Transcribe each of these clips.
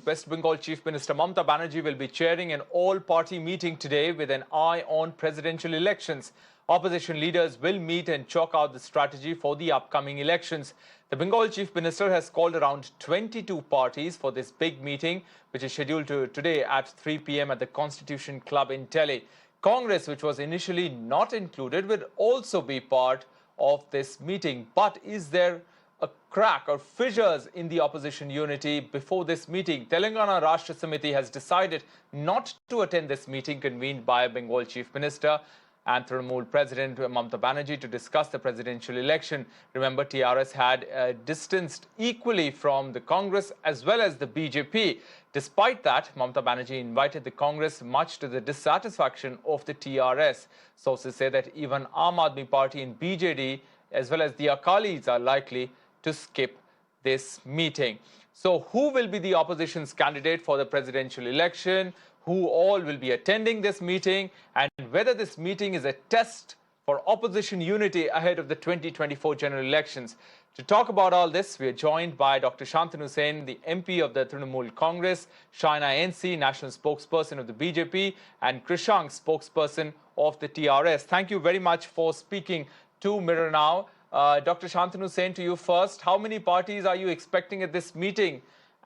West Bengal Chief Minister Mamata Banerjee will be chairing an all-party meeting today with an eye on presidential elections. Opposition leaders will meet and chalk out the strategy for the upcoming elections. The Bengal Chief Minister has called around 22 parties for this big meeting, which is scheduled today at 3 p.m. at the Constitution Club in Delhi. Congress, which was initially not included, will also be part of this meeting. But is there a crack or fissures in the opposition unity before this meeting? Telangana Rashtra Samiti has decided not to attend this meeting convened by Bengal Chief Minister and Trinamool President Mamata Banerjee to discuss the presidential election. Remember, TRS had distanced equally from the Congress as well as the BJP. Despite that, Mamata Banerjee invited the Congress, much to the dissatisfaction of the TRS. Sources say that even Aam Aadmi Party and BJD as well as the Akalis are likely to skip this meeting. So who will be the opposition's candidate for the presidential election? Who all will be attending this meeting? And whether this meeting is a test for opposition unity ahead of the 2024 general elections. To talk about all this, we are joined by Dr. Shantanu Hussain, the MP of the Trinamool Congress, Shaina NC, national spokesperson of the BJP, and Krishank, spokesperson of the TRS. Thank you very much for speaking to Mirror Now. Dr. Shantanu Hussain, to you first. How many parties are you expecting at this meeting,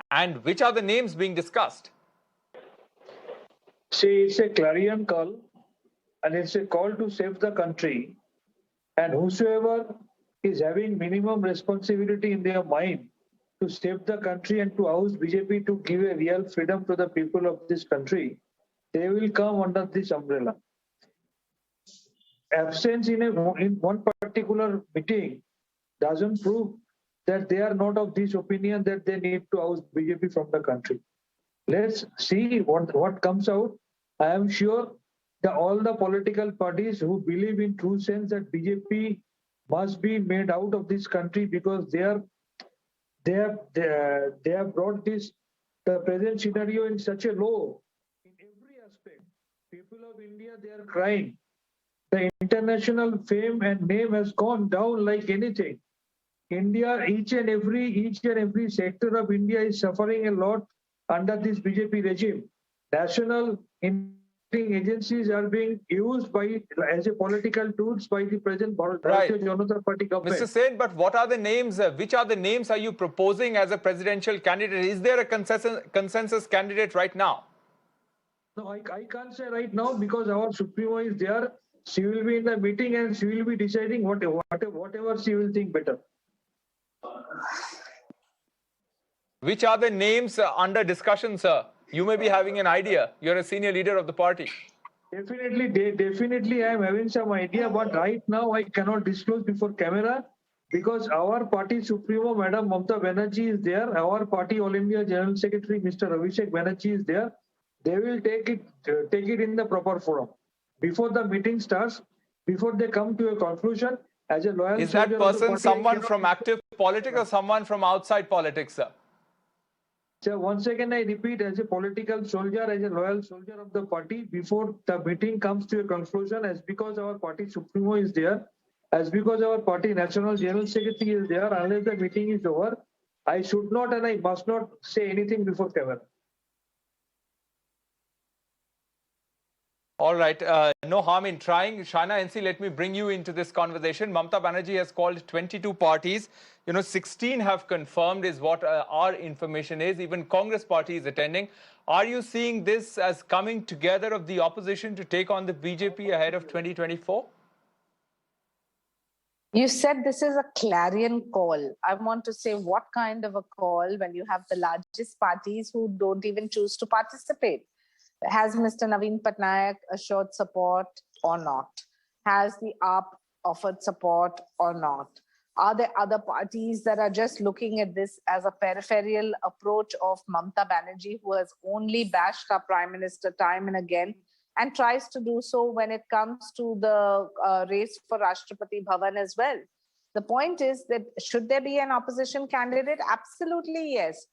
and which are the names being discussed? See, it's a clarion call, and it's a call to save the country. And whosoever is having minimum responsibility in their mind to save the country and to oust BJP to give a real freedom to the people of this country, they will come under this umbrella. Absence in one particular meeting doesn't prove that they are not of this opinion that they need to oust BJP from the country. Let's see what comes out. I am sure that all the political parties who believe in true sense that BJP must be made out of this country because they have brought the present scenario in such a low in every aspect. People of India, they are crying. The international fame and name has gone down like anything. India, each and every sector of India is suffering a lot under this BJP regime. National agencies are being used as a political tools by the present Bharatiya Janata Party government. Mr. Sen, but what are the names? Which are the names are you proposing as a presidential candidate? Is there a consensus candidate right now? No, I can't say right now because our Supremo is there. She will be in the meeting and she will be deciding whatever she will think better. Which are the names under discussion, sir? You may be having an idea. You're a senior leader of the party. Definitely I am having some idea, but right now I cannot disclose before camera because our party Supremo, Madam Mamata Banerjee is there. Our party All India General Secretary, Mr. Abhishek Banerjee is there. They will take it in the proper forum. Before the meeting starts, before they come to a conclusion, as a loyal is that person someone from active politics or someone from outside politics, sir? So once again, I repeat, as a political soldier, as a loyal soldier of the party, before the meeting comes to a conclusion, as because our party Supremo is there, as because our party National General Secretary is there, unless the meeting is over, I should not and I must not say anything before camera. All right, no harm in trying. Shaina NC, let me bring you into this conversation. Mamata Banerjee has called 22 parties. 16 have confirmed is what our information is. Even Congress party is attending. Are you seeing this as coming together of the opposition to take on the BJP ahead of 2024? You said this is a clarion call. I want to say what kind of a call when you have the largest parties who don't even choose to participate? Has Mr. Naveen Patnaik assured support or not? Has the AAP offered support or not? Are there other parties that are just looking at this as a peripheral approach of Mamata Banerjee, who has only bashed our Prime Minister time and again and tries to do so when it comes to the race for Rashtrapati Bhavan as well? The point is that should there be an opposition candidate? Absolutely, yes.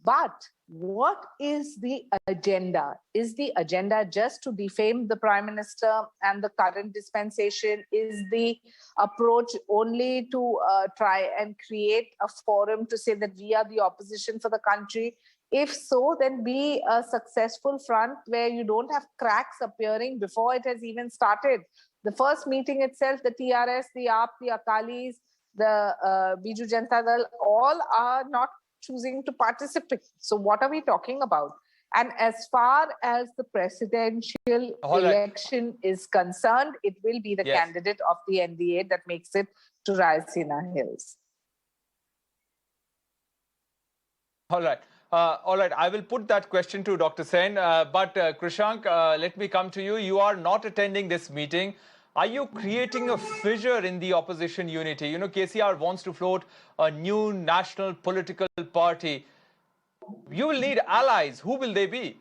But what is the agenda? Is the agenda just to defame the Prime Minister and the current dispensation? Is the approach only to try and create a forum to say that we are the opposition for the country? If so, then be a successful front where you don't have cracks appearing before it has even started. The first meeting itself, the TRS, the AAP, the Akalis, the Biju Janata Dal, all are not choosing to participate. So what are we talking about? And as far as the presidential election is concerned, it will be the candidate of the NDA that makes it to Raisina Hills. All right. I will put that question to Dr. Sen. But Krishank, let me come to you. You are not attending this meeting. Are you creating a fissure in the opposition unity? You know, KCR wants to float a new national political party. You will need allies. Who will they be?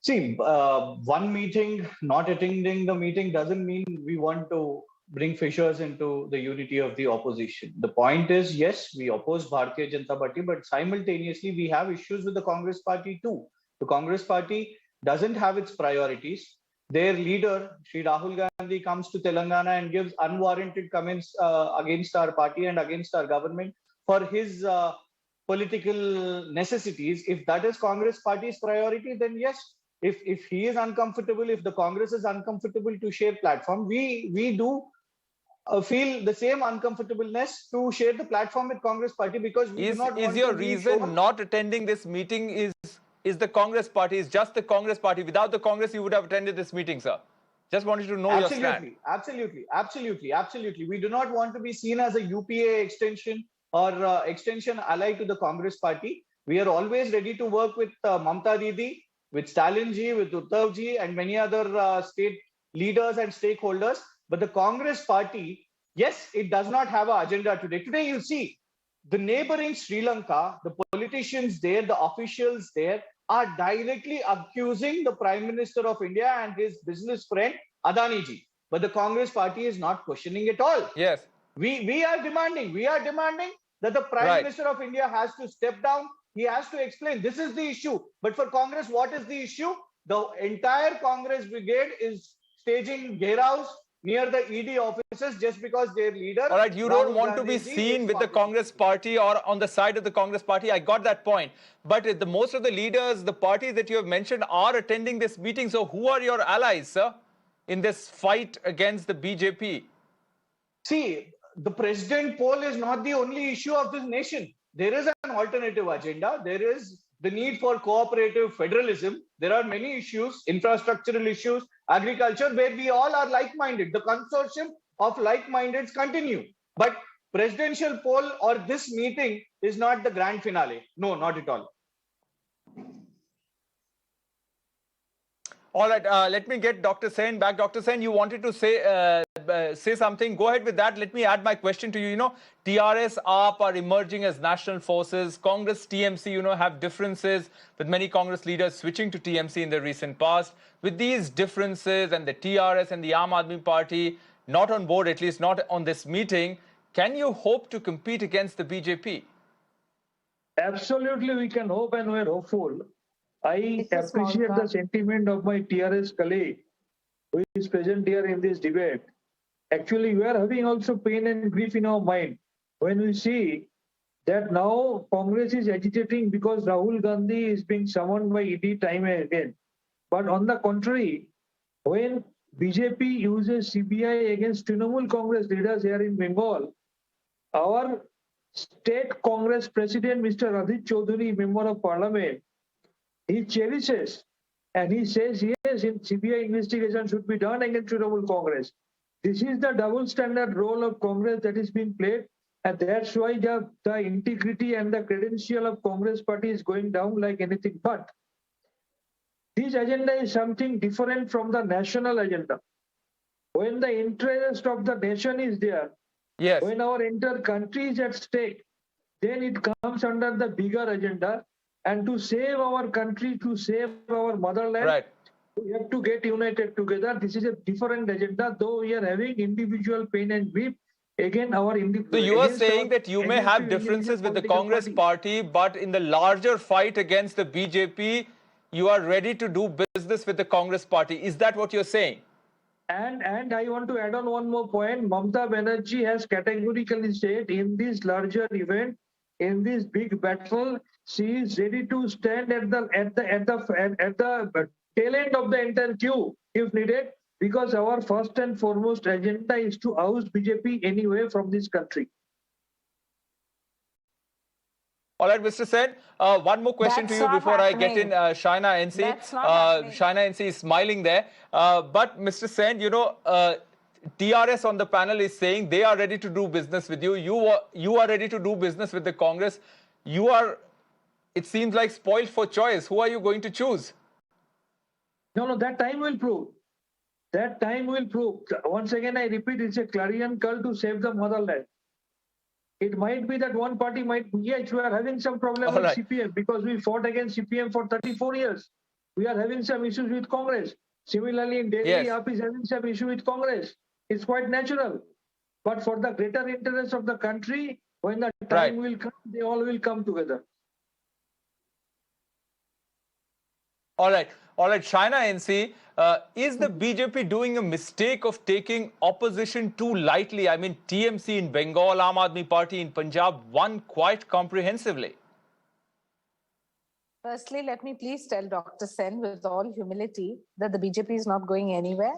See, one meeting, not attending the meeting doesn't mean we want to bring fissures into the unity of the opposition. The point is, yes, we oppose Bharatiya Janata Party, but simultaneously we have issues with the Congress Party too. The Congress Party doesn't have its priorities. Their leader, Sri Rahul Gandhi, comes to Telangana and gives unwarranted comments against our party and against our government for his political necessities. If that is Congress Party's priority, then yes. If he is uncomfortable, if the Congress is uncomfortable to share platform, we do feel the same uncomfortableness to share the platform with Congress Party, because we do not want to be Is your reason not attending this meeting is the Congress Party, is just the Congress Party? Without the Congress, you would have attended this meeting, sir. Just wanted to know your stand. Absolutely. We do not want to be seen as a UPA extension or extension allied to the Congress Party. We are always ready to work with Mamata Didi, with Stalin ji, with Uddhav ji, and many other state leaders and stakeholders. But the Congress Party, yes, it does not have an agenda today. Today, you see, the neighboring Sri Lanka, the politicians there, the officials there are directly accusing the Prime Minister of India and his business friend Adani ji. But the Congress Party is not questioning at all. Yes. We are demanding that the Prime Minister of India has to step down. He has to explain this is the issue. But for Congress, what is the issue? The entire Congress brigade is staging ghairaus near the ED offices just because their leader... All right, you don't want to be seen with the Congress Party or on the side of the Congress Party. I got that point. But most of the leaders, the parties that you have mentioned are attending this meeting. So who are your allies, sir, in this fight against the BJP? See, the president poll is not the only issue of this nation. There is an alternative agenda. There is the need for cooperative federalism. There are many issues, infrastructural issues, agriculture, where we all are like-minded. The consortium of like-mindeds continue. But presidential poll or this meeting is not the grand finale. No, not at all. All right, let me get Dr. Sen back. Dr. Sen, you wanted to say something. Go ahead with that. Let me add my question to you. You know, TRS, AAP are emerging as national forces. Congress, TMC, you know, have differences, with many Congress leaders switching to TMC in the recent past. With these differences and the TRS and the Aam Aadmi Party not on board, at least not on this meeting, can you hope to compete against the BJP? Absolutely, we can hope, and we're hopeful. I appreciate the sentiment of my TRS colleague who is present here in this debate. Actually, we are having also pain and grief in our mind when we see that now Congress is agitating because Rahul Gandhi is being summoned by ED time and again. But on the contrary, when BJP uses CBI against Trinamool Congress leaders here in Bengal, our state Congress president, Mr. Radhit Chaudhary, member of parliament, he cherishes and he says, yes, CBI investigation should be done against Trinamool Congress. This is the double standard role of Congress that is being played, and that's why the integrity and the credential of Congress party is going down like anything. But this agenda is something different from the national agenda. When the interest of the nation is there, yes, when our entire country is at stake, then it comes under the bigger agenda. And to save our country, to save our motherland, we have to get united together. This is a different agenda, though we are having individual pain and grief. Again, so you are saying that you may have differences with the Congress party, but in the larger fight against the BJP, you are ready to do business with the Congress party. Is that what you're saying? And I want to add on one more point. Mamata Banerjee has categorically said in this larger event, in this big battle, She is ready to stand at the tail end of the entire queue if needed, because our first and foremost agenda is to oust BJP anyway from this country. All right, Mr. Sen, one more question That's to you not before I get in happening. Shaina NC. That's not happening. Shaina NC is smiling there. But Mr. Sen, you know, TRS on the panel is saying they are ready to do business with you. You are ready to do business with the Congress. You are, it seems like, spoiled for choice. Who are you going to choose? No, that time will prove. That time will prove. Once again, I repeat, it's a clarion call to save the motherland. It might be that one party might, yes, we are having some problem with CPM because we fought against CPM for 34 years. We are having some issues with Congress. Similarly, in Delhi, AAP is having some issue with Congress. It's quite natural. But for the greater interest of the country, when the time will come, they all will come together. All right, Shaina NC, is the BJP doing a mistake of taking opposition too lightly? I mean, TMC in Bengal, Aam Aadmi Party in Punjab won quite comprehensively. Firstly, let me please tell Dr. Sen with all humility that the BJP is not going anywhere.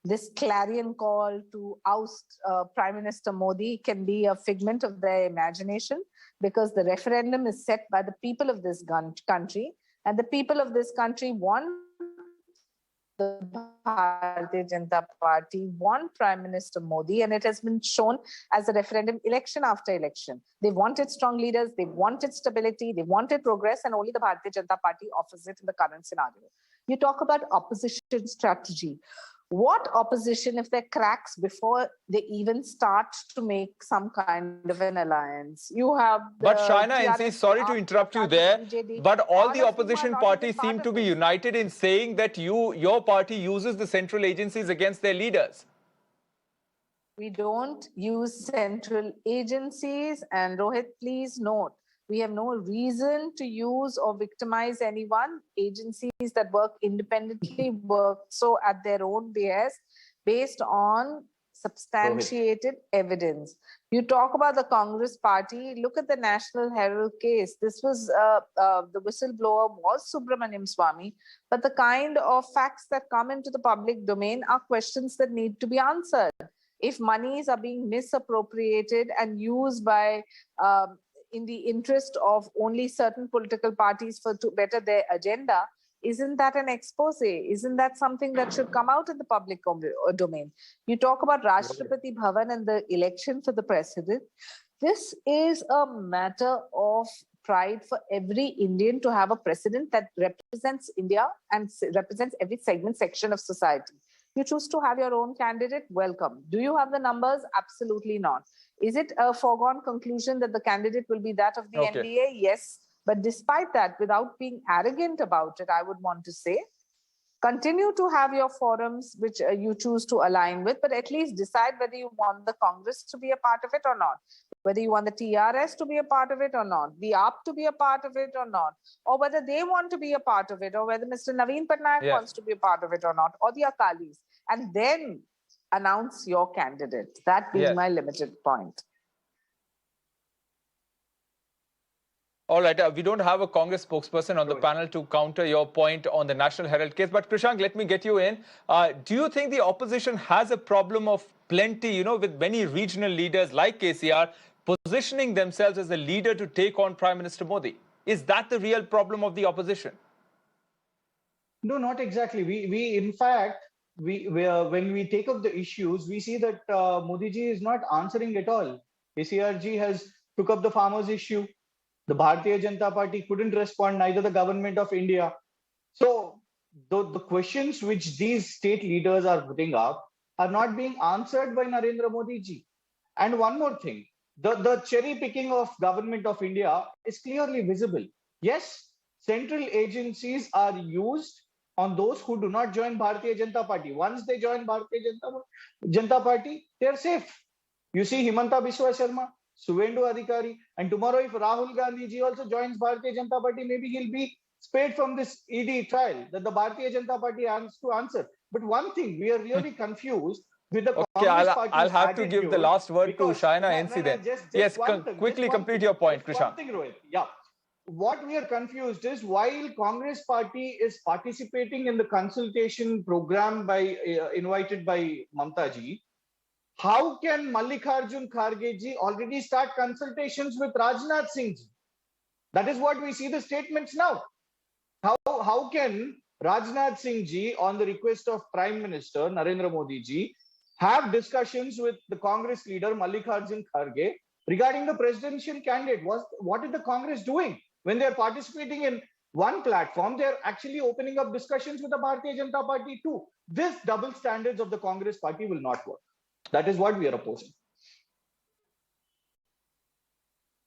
This clarion call to oust Prime Minister Modi can be a figment of their imagination, because the referendum is set by the people of this country. And the people of this country want the Bharatiya Janata Party, want Prime Minister Modi, and it has been shown as a referendum election after election. They wanted strong leaders, they wanted stability, they wanted progress, and only the Bharatiya Janata Party offers it in the current scenario. You talk about opposition strategy. What opposition if there are cracks before they even start to make some kind of an alliance? You have but Shaina NC, sorry to interrupt you there, but all the opposition parties seem to be united in saying that your party uses the central agencies against their leaders. We don't use central agencies, and Rohit, please note, we have no reason to use or victimize anyone. Agencies that work independently work so at their own behest based on substantiated evidence. You talk about the Congress party, look at the National Herald case. This was, the whistleblower was Subramaniam Swamy, but the kind of facts that come into the public domain are questions that need to be answered. If monies are being misappropriated and used by in the interest of only certain political parties to better their agenda, isn't that an expose? Isn't that something that should come out in the public domain? You talk about Rashtrapati Bhavan and the election for the president. This is a matter of pride for every Indian to have a president that represents India and represents every section of society. You choose to have your own candidate, welcome. Do you have the numbers? Absolutely not. Is it a foregone conclusion that the candidate will be that of the NDA? Yes. But despite that, without being arrogant about it, I would want to say, continue to have your forums which you choose to align with, but at least decide whether you want the Congress to be a part of it or not, whether you want the TRS to be a part of it or not, the AAP to be a part of it or not, or whether they want to be a part of it, or whether Mr. Naveen Patnaik wants to be a part of it or not, or the Akalis, and then announce your candidate. That being my limited point. All right, we don't have a Congress spokesperson on the panel to counter your point on the National Herald case. But Krishank, let me get you in. Do you think the opposition has a problem of plenty, you know, with many regional leaders like KCR positioning themselves as a leader to take on Prime Minister Modi? Is that the real problem of the opposition? No, not exactly. We in fact, when we take up the issues, we see that Modi ji is not answering at all. KCR ji has took up the farmers issue. The Bharatiya Janata Party couldn't respond, neither the government of India. So the questions which these state leaders are putting up are not being answered by Narendra Modi ji. And one more thing, the cherry picking of government of India is clearly visible. Yes, central agencies are used on those who do not join Bharatiya Janata Party. Once they join Bharatiya Janata Party, they're safe. You see Himanta Biswa Sharma, Suvendu Adhikari, and tomorrow if Rahul Gandhi ji also joins Bharatiya Janata Party, maybe he'll be spared from this ED trial that the Bharatiya Janata Party has to answer. But one thing, we are really confused with the Congress party. I'll have to give the last word to Shaina NC then. Yes, quickly complete your point, Krishank. One thing, Rohit. Yeah. what we are confused is, while Congress party is participating in the consultation program invited by Mamata ji, how can Mallikarjun Kharge ji already start consultations with Rajnath Singh ji? That is what we see the statements now. How can Rajnath Singh ji, on the request of Prime Minister Narendra Modi ji, have discussions with the Congress leader Mallikarjun Kharge regarding the presidential candidate? What is the Congress doing? When they are participating in one platform, they are actually opening up discussions with the Bharatiya Janata Party too. This double standards of the Congress party will not work. That is what we are opposing.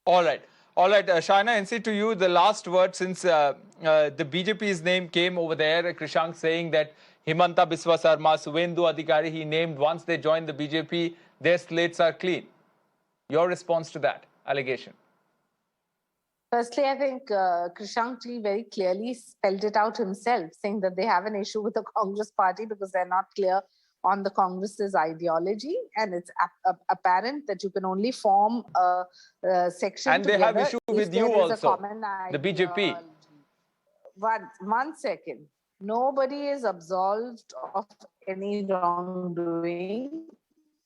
All right. All right, Shaina NC, to you, the last word, since the BJP's name came over there, Krishank saying that Himanta Biswa Sarma, Suvendu Adhikari, he named once they joined the BJP, their slates are clean. Your response to that allegation? Firstly, I think Krishank ji very clearly spelled it out himself, saying that they have an issue with the Congress party because they're not clear on the Congress's ideology, and it's apparent that you can only form a section and they have issue with you also, the BJP. One second. Nobody is absolved of any wrongdoing.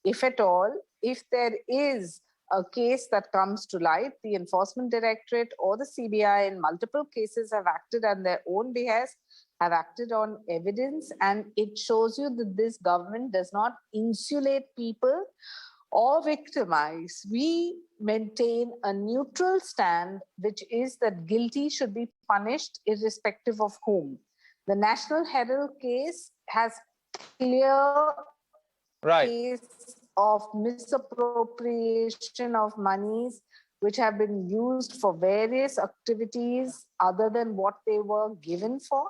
If at all, if there is a case that comes to light, the Enforcement Directorate or the CBI in multiple cases have acted on their own behest, have acted on evidence, and it shows you that this government does not insulate people or victimize. We maintain a neutral stand, which is that guilty should be punished irrespective of whom. The National Herald case has clear case of misappropriation of monies which have been used for various activities other than what they were given for.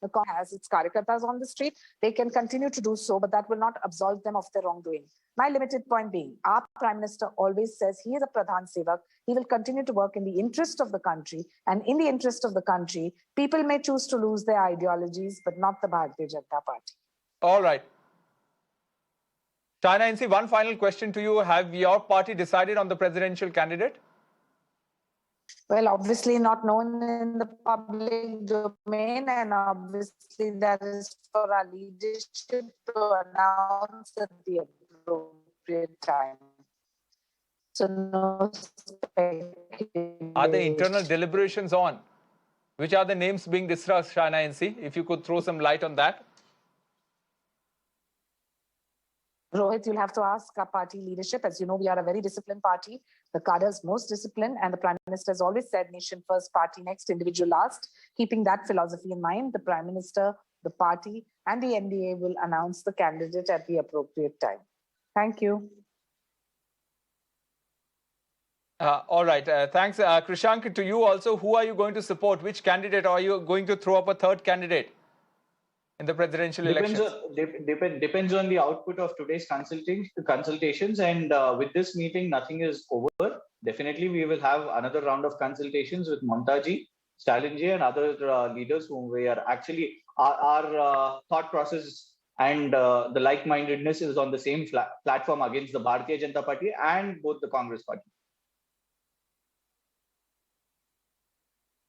The Congress has its karyakartas on the street. They can continue to do so, but that will not absolve them of their wrongdoing. My limited point being, our Prime Minister always says he is a Pradhan Sevak. He will continue to work in the interest of the country. And in the interest of the country, people may choose to lose their ideologies, but not the Bharatiya Janata Party. All right. Shaina NC, one final question to you. Have your party decided on the presidential candidate? Well, obviously not known in the public domain, and obviously that is for our leadership to announce at the appropriate time. So no speculation. Are the internal deliberations on? Which are the names being discussed, Shaina NC? If you could throw some light on that. Rohit, you'll have to ask our party leadership. As you know, we are a very disciplined party. The cadre is most disciplined, and the Prime Minister has always said nation first, party next, individual last. Keeping that philosophy in mind, the Prime Minister, the party, and the NDA will announce the candidate at the appropriate time. Thank you. All right. Thanks. Krishank, to you also, who are you going to support? Which candidate? Are you going to throw up a third candidate in the presidential elections? Depends on the output of today's consultations, and with this meeting, nothing is over. Definitely, we will have another round of consultations with Mamata ji, Stalin ji, and other leaders whom we are actually, our thought process and the like-mindedness is on the same platform against the Bharatiya Janata Party and both the Congress party.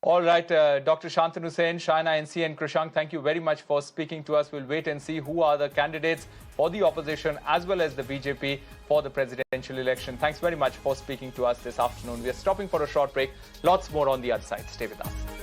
All right, Dr. Shantanu Sen, Shaina NC and Krishank, thank you very much for speaking to us. We'll wait and see who are the candidates for the opposition as well as the BJP for the presidential election. Thanks very much for speaking to us this afternoon. We are stopping for a short break. Lots more on the other side. Stay with us.